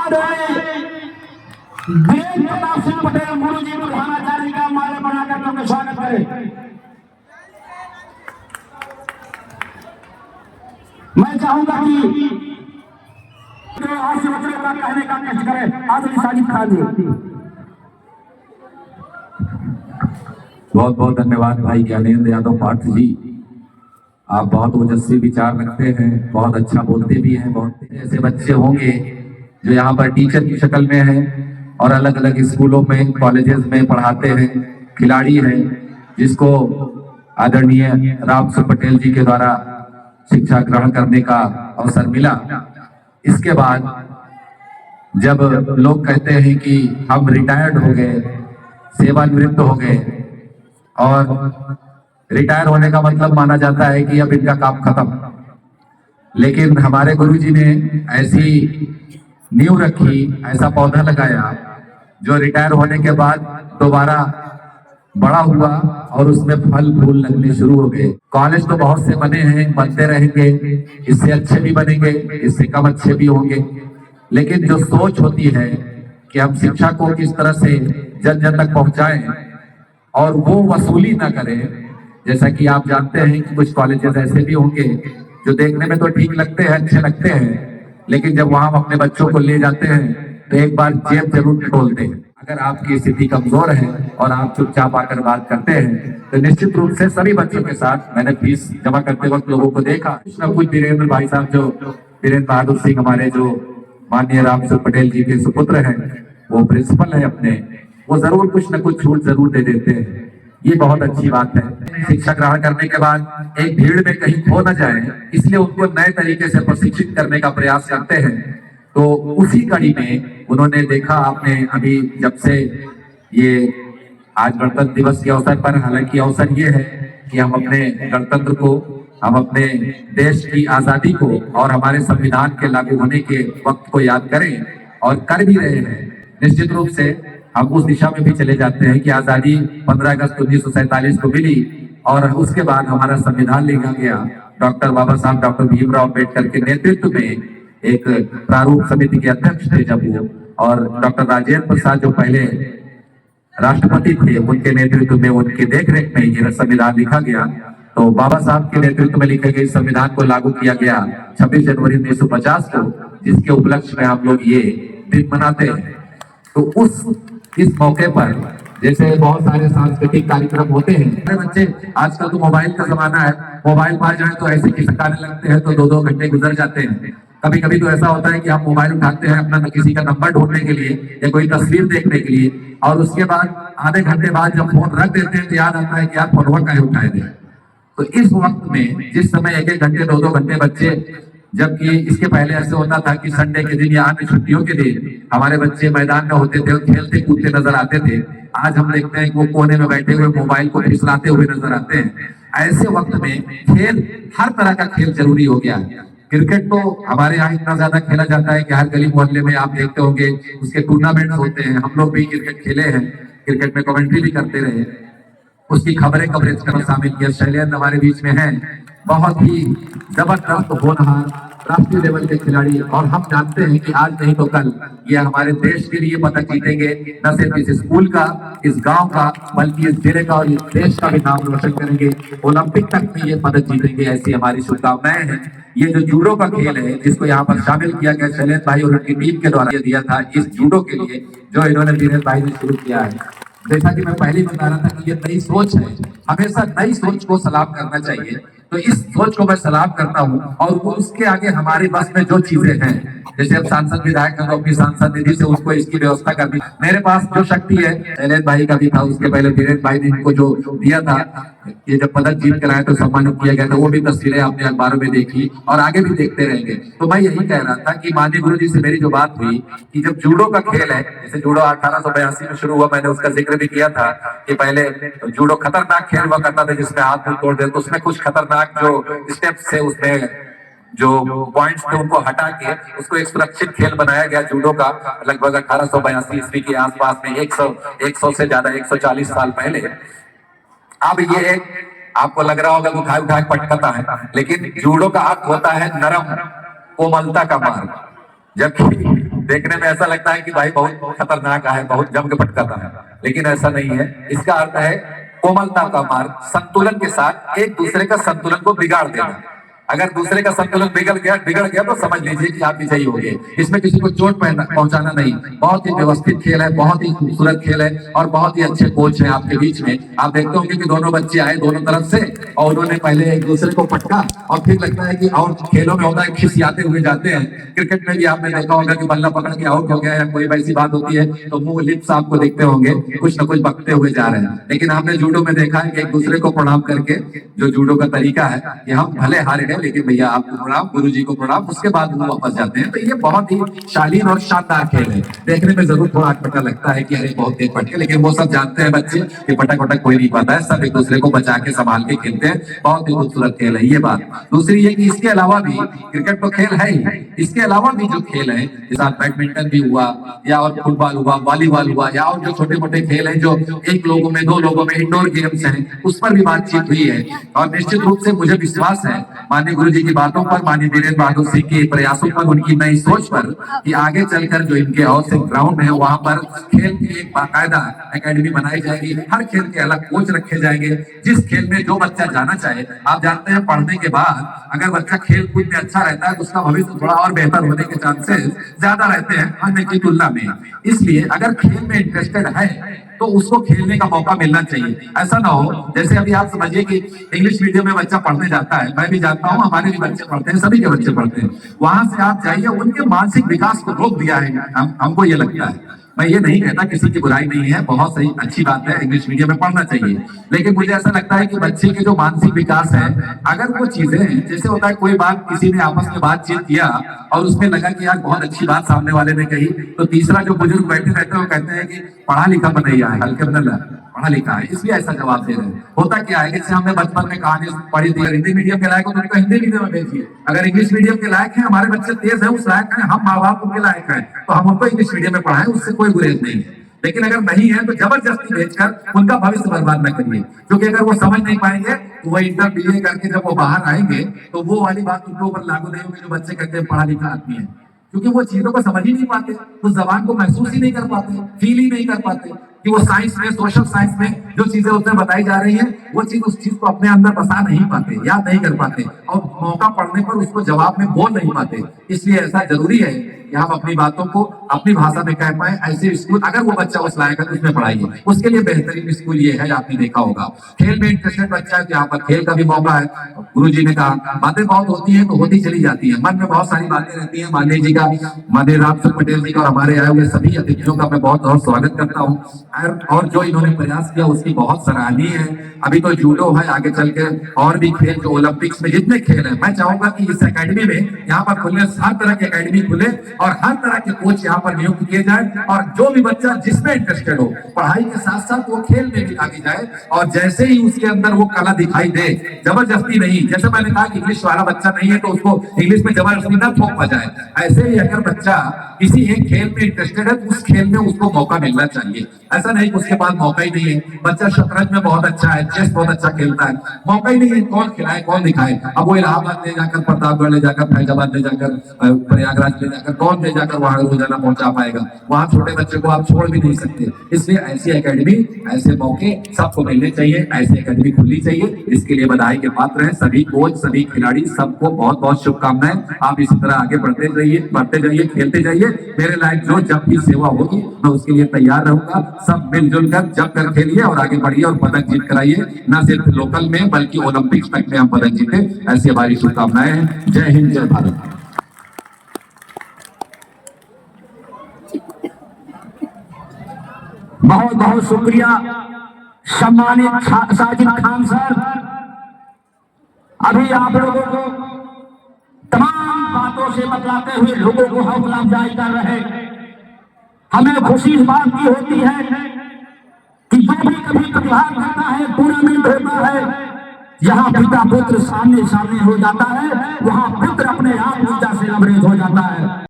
वीरेंद्र प्रताप सिंह पटेल गुरु जी प्रधानाचार्य का माला बनाकर उनका स्वागत करें। मैं चाहूंगा कि आज से बच्चों का कहने का कष्ट करें। आदरणीय साजिद खान जी। बहुत बहुत धन्यवाद भाई ज्ञानेंद्र यादव पाठ जी। आप बहुत ओजस्वी विचार रखते हैं, बहुत अच्छा बोलते भी हैं। बहुत ऐसे बच्चे होंगे जो यहाँ पर टीचर की शक्ल में हैं और अलग अलग स्कूलों में कॉलेजेस में पढ़ाते हैं, खिलाड़ी हैं, जिसको आदरणीय रामसु पटेल जी के द्वारा शिक्षा ग्रहण करने का अवसर मिला। इसके बाद जब लोग कहते हैं कि हम रिटायर्ड हो गए, सेवानिवृत्त हो गए, और रिटायर होने का मतलब माना जाता है कि अब इनका काम खत्म, लेकिन हमारे गुरुजी ने ऐसी नींव रखी, ऐसा पौधा लगाया जो रिटायर होने के बाद दोबारा बड़ा हुआ और उसमें फल फूल लगने शुरू हो गए। कॉलेज तो बहुत से बने हैं, बनते रहेंगे, इससे अच्छे भी बनेंगे, इससे कम अच्छे भी होंगे, लेकिन जो सोच होती है कि हम शिक्षा को किस तरह से जन जन तक पहुंचाएं और वो वसूली ना करें। जैसा कि आप जानते हैं कि कुछ कॉलेजेस ऐसे भी होंगे जो देखने में तो ठीक लगते हैं, अच्छे लगते हैं, लेकिन जब वहां हम अपने बच्चों को ले जाते हैं तो एक बार जेब जरूर टटोलते हैं। अगर आपकी स्थिति कमजोर है और आप चुपचाप आकर बात करते हैं तो निश्चित रूप से सभी बच्चों के साथ, मैंने फीस जमा करते वक्त लोगों को देखा, कुछ ना कुछ वीरेंद्र भाई साहब, जो वीरेंद्र बहादुर सिंह हमारे जो माननीय रामसु पटेल जी के सुपुत्र हैं, वो प्रिंसिपल है अपने, वो जरूर कुछ न कुछ छूट जरूर दे देते हैं। ये बहुत अच्छी बात है। शिक्षा ग्रहण करने के बाद एक भीड़ में कहीं खो न जाए, इसलिए उनको नए तरीके से प्रशिक्षित करने का प्रयास करते हैं। तो उसी कड़ी में उन्होंने देखा, आपने अभी जब से ये आज गणतंत्र दिवस के अवसर पर, हालांकि अवसर ये है कि हम अपने गणतंत्र को, हम अपने देश की आजादी को और हमारे संविधान के लागू होने के वक्त को याद करें, और कर भी रहे हैं। निश्चित रूप से हम उस दिशा में भी चले जाते हैं कि आजादी 15 अगस्त 1947 को मिली और उसके बाद हमारा संविधान लिखा गया। डॉक्टर बाबा साहब डॉक्टर भीमराव अम्बेडकर के नेतृत्व में एक प्रारूप समिति के अध्यक्ष थे जब वो, और डॉक्टर राजेंद्र प्रसाद जो पहले राष्ट्रपति थे, उनके नेतृत्व में, उनके देखरेख में ये संविधान लिखा गया। तो बाबा साहब के नेतृत्व में लिखे गए संविधान को लागू किया गया 26 जनवरी 1950 को, जिसके उपलक्ष्य में हम लोग ये दिन मनाते हैं। तो इस मौके पर जैसे बहुत सारे सांस्कृतिक कार्यक्रम होते हैं, बच्चे आजकल तो मोबाइल का जमाना है, मोबाइल पा जाए तो ऐसे खिसकाने लगते हैं, तो 2-2 घंटे गुजर जाते हैं। कभी कभी तो ऐसा होता है कि हम मोबाइल उठाते हैं अपना किसी का नंबर ढूंढने के लिए या कोई तस्वीर देखने के लिए, और उसके बाद आधे घंटे बाद जब फोन रख देते हैं तो याद आता है कि यार फोन काहे उठाए थे। तो इस वक्त में जिस समय 1-1 घंटे 2-2 घंटे बच्चे, जबकि इसके पहले ऐसे होता था कि संडे के दिन या अन्य छुट्टियों के दिन हमारे बच्चे मैदान में होते थे और खेलते कूदते नजर आते थे, आज हम देखते हैं कि वो कोने में बैठे हुए मोबाइल को फिसलाते हुए नजर आते हैं। ऐसे वक्त में खेल, हर तरह का खेल जरूरी हो गया है। क्रिकेट तो हमारे यहाँ इतना ज्यादा खेला जाता है कि हर गली मोहल्ले में आप देखते होंगे उसके टूर्नामेंट होते हैं। हम लोग भी क्रिकेट खेले हैं, क्रिकेट में कमेंट्री भी करते रहे, उसकी खबरें कवरेज करना शामिल किया। शैलेंद्र हमारे बीच में है, बहुत ही जबरदस्त होनहार राष्ट्रीय लेवल के खिलाड़ी, और हम जानते हैं कि आज नहीं तो कल ये हमारे देश के लिए पदक जीतेंगे। न सिर्फ इस स्कूल का, इस गांव का, बल्कि इस जिले का और इस देश का भी नाम रोशन करेंगे। ओलंपिक तक में ये पदक जीतेंगे, ऐसी हमारी शुभकामनाएं हैं। ये जो जूडो का खेल है, जिसको यहाँ पर शामिल किया गया शैलेंद्र भाई और उनकी टीम के द्वारा दिया था, इस जूडो के लिए जो इन्होंने वीरेंद्र भाई ने शुरू किया है, जैसा कि मैं पहले बता रहा था कि ये नई सोच है, हमेशा नई सोच को सलाम करना चाहिए। तो इस सोच को मैं सलाम करता हूँ, और वो उसके आगे हमारे बस में जो चीजें हैं, जैसे अब सांसद विधायक हैं तो अपनी सांसद निधि से उसको इसकी व्यवस्था करनी, मेरे पास जो शक्ति है, शैलेंद्र भाई का भी था, उसके पहले वीरेंद्र भाई ने इनको जो दिया था, ये जब पदक जीत कर आए तो सम्मानित किया गया था, वो भी तस्वीरें आपने अखबारों में देखी और आगे भी देखते रहेंगे। तो मैं यही कह रहा था कि माननीय गुरु जी से मेरी जो बात हुई कि जब जूडो का खेल है, जैसे जूडो 1882 में शुरू हुआ, मैंने उसका जिक्र भी किया था कि पहले जूडो खतरनाक खेल हुआ करता था जिसमें हाथ तोड़ दे, तो उसमें कुछ खतरनाक जो स्टेप्स थे, उसमें जो पॉइंट्स थे उनको हटा के उसको एक सुरक्षित खेल बनाया गया जूडो का। लगभग 1882 ईस्वी के आसपास में, 100 से ज्यादा, 140 साल पहले। अब ये एक, आपको लग रहा होगा उठा उठा पटकता है, लेकिन जूडो का अर्थ होता है नरम, कोमलता का मार्ग, जबकि देखने में ऐसा लगता है कि भाई बहुत खतरनाक है, बहुत जम के भटकाता है, लेकिन ऐसा नहीं है। इसका अर्थ है कोमलता का मार्ग, संतुलन के साथ एक दूसरे का संतुलन को बिगाड़ देना। अगर दूसरे का संतुलन बिगड़ गया तो समझ लीजिए कि आप विजयी हो गए। इसमें किसी को चोट पहुंचाना नहीं। बहुत ही व्यवस्थित खेल है, बहुत ही खूबसूरत खेल है और बहुत ही अच्छे कोच हैं आपके बीच में। आप देखते होंगे कि दोनों बच्चे आए दोनों तरफ से और उन्होंने पहले एक दूसरे को पटका और फिर लगता है कि और खेलों में होता है खिसियाते हुए जाते हैं। क्रिकेट में भी आपने देखा होगा कि बल्ला पकड़ के आउट हो गया या कोई वैसी बात होती है तो मुंह लिप्स आपको देखते होंगे कुछ ना कुछ बकते हुए जा रहे हैं। लेकिन आपने जूडो में देखा है कि एक दूसरे को प्रणाम करके, जो जूडो का तरीका है कि हम भले हारे गए लेकिन भैया आपको प्रणाम, गुरु जी को प्रणाम, उसके बाद वो वापस जाते हैं। तो ये बहुत ही शालीन और शानदार खेल है। देखने में जरूर थोड़ा अटपटा लगता है कि अरे बहुत तेज पटके, लेकिन वो सब जानते हैं बच्चे कि पटक वटक कोई नहीं पाता है, सब एक दूसरे को बचा के संभाल के खेलते हैं। बहुत ही खूबसूरत खेल है ये बात। दूसरी ये कि इसके अलावा भी क्रिकेट तो खेल है ही, इसके अलावा भी जो खेल है जैसा बैडमिंटन भी हुआ या और फुटबॉल हुआ, वॉलीबॉल हुआ या और जो छोटे मोटे खेल है जो एक लोगों में दो लोगों में इंडोर गेम्स हैं, उस पर भी बातचीत हुई है। और निश्चित रूप से मुझे विश्वास है माननीय गुरु जी की बातों पर, माननीय वीरेंद्र बहादुर सिंह के प्रयासों पर, उनकी नई सोच पर कि आगे चलकर जो इनके और से ग्राउंड है वहां पर खेल की एक बाकायदा एकेडमी बनाई जाएगी। हर खेल के अलग कोच रखे जाएंगे। जिस खेल में जो बच्चा जाना चाहे, आप जानते हैं पढ़ने के बाद अगर बच्चा खेल कूद में अच्छा रहता है तो उसका भविष्य थोड़ा और बेहतर होने के चांसेस ज्यादा रहते हैं अन्य की तुलना में। इसलिए अगर खेल में इंटरेस्टेड है तो उसको खेलने का मौका मिलना चाहिए। ऐसा ना हो जैसे अभी आप समझिए कि इंग्लिश मीडियम में बच्चा पढ़ने जाता है, मैं भी जाता हूँ, हमारे भी बच्चे पढ़ते हैं, सभी के बच्चे पढ़ते हैं। वहां से आप जाइए, उनके मानसिक विकास को रोक दिया है हमको ये लगता है। मैं ये नहीं कहता किसी की बुराई नहीं है, बहुत सही अच्छी बात है, इंग्लिश मीडियम में पढ़ना चाहिए, लेकिन मुझे ऐसा लगता है कि बच्चे के जो मानसिक विकास है, अगर वो चीजें जैसे होता है कोई बात किसी ने आपस में बातचीत किया और उसमें लगा कि यार बहुत अच्छी बात सामने वाले ने कही, तो तीसरा जो बुजुर्ग बैठे रहते हैं वो कहते हैं कि पढ़ा लिखा बनैया है, हल्के में पढ़ा लिखा है, इसलिए ऐसा जवाब दे रहे हैं। होता क्या है कि जैसे हमने बचपन में कहानी पढ़ी थी, हिंदी मीडियम के लायक हो तो उनको हिंदी मीडियम में भेजिए। अगर इंग्लिश मीडियम के लायक है, हमारे बच्चे तेज है, उस लायक है, हम माँ बाप उनके लायक है, तो हम उनको इंग्लिश मीडियम में पढ़ाएं, उससे कोई गुरेज नहीं है। लेकिन अगर नहीं है तो जबरदस्ती भेजकर उनका भविष्य बर्बाद न करिए, क्योंकि अगर वो समझ नहीं पाएंगे तो वो इंटर बीए करके जब वो बाहर आएंगे तो वो वाली बात उनके ऊपर लागू नहीं होगी जो बच्चे कहते हैं पढ़ा लिखा आदमी है, क्योंकि वो चीजों को समझ ही नहीं पाते, उस जबान को महसूस ही नहीं कर पाते, फील ही नहीं कर पाते कि वो साइंस में, सोशल साइंस में जो चीजें उसमें बताई जा रही है वो चीज उस चीज को अपने अंदर बसा नहीं पाते, याद नहीं कर पाते और मौका पड़ने पर उसको जवाब में बोल नहीं पाते। इसलिए ऐसा जरूरी है कि हम अपनी बातों को अपनी भाषा में कह पाए। ऐसे स्कूल अगर वो बच्चा उस लायक है तो उसमें पढ़ाइए, उसके लिए बेहतरीन स्कूल ये है, आपने देखा होगा। खेल में इंटरेस्टेड बच्चा है, यहाँ पर खेल का भी मौका है। गुरु जी ने कहा बातें बहुत होती है तो होती चली जाती है, मन में बहुत सारी बातें रहती है। माननीय जी का, माननीय रामचंद्र पटेल जी का और हमारे आए हुए सभी अतिथियों का मैं बहुत बहुत स्वागत करता हूँ और जो इन्होंने प्रयास किया उसकी बहुत सराहनीय है। अभी तो जूडो है, आगे चल के और भी खेल जो ओलंपिक्स में जितने खेल है, मैं चाहूंगा कि इस एकेडमी में यहाँ पर खुलने हर तरह की एकेडमी खुले और हर तरह के कोच यहाँ पर नियुक्त किए जाए और जो भी बच्चा जिसमें इंटरेस्टेड हो पढ़ाई के साथ साथ वो खेल में भी आगे जाए और जैसे ही उसके अंदर वो कला दिखाई दे, जबरदस्ती नहीं, जैसे मैंने कहा कि इंग्लिश वाला बच्चा नहीं है तो उसको इंग्लिश में जबरदस्ती न थोपा जाए, ऐसे ही अगर बच्चा किसी एक खेल में इंटरेस्टेड है तो उस खेल में उसको मौका मिलना चाहिए। ऐसा नहीं कि उसके पास मौका ही नहीं है। बच्चा शतरंज में बहुत अच्छा है, चेस बहुत अच्छा खेलता है, मौका ही नहीं है, कौन खिलाए कौन दिखाए। अब वो इलाहाबाद ले जाकर, प्रतापगढ़ ले जाकर, फैजाबाद ले जाकर, प्रयागराज ले जाकर कौन ले जाकर वहां रोजाना पहुंचा पाएगा? वहां छोटे बच्चे को आप छोड़ भी नहीं सकते। इसलिए ऐसी एकेडमी, ऐसे मौके सबको मिलने चाहिए, ऐसी एकेडमी खुलनी चाहिए। इसके लिए बधाई के पात्र हैं सभी कोच, सभी खिलाड़ी, सबको बहुत बहुत शुभकामनाएं। आप इसी तरह आगे बढ़ते जाइए, खेलते जाइए। मेरे लायक जो जब भी सेवा होगी मैं उसके लिए तैयार रहूंगा। सब मिलजुल कर जब कर खेलिए और आगे बढ़िए और पदक जीत कराइए, न सिर्फ लोकल में बल्कि ओलंपिक्स तक में हम पदक जीते। ऐसी हमारी शुभकामनाएं हैं। जय हिंद, जय भारत। बहुत बहुत शुक्रिया सम्मानित साजिद खान सर। अभी आप लोगों को तमाम बातों से बतलाते हुए लोगों को हौसला अफजाई कर रहे। हमें खुशी इस बात की होती है कि जो भी कभी प्रतिभाग करता है, टूर्नामेंट होता है, जहां पिता पुत्र सामने सामने हो जाता है, वहां पुत्र अपने आप ऊर्जा से लबरेज हो जाता है।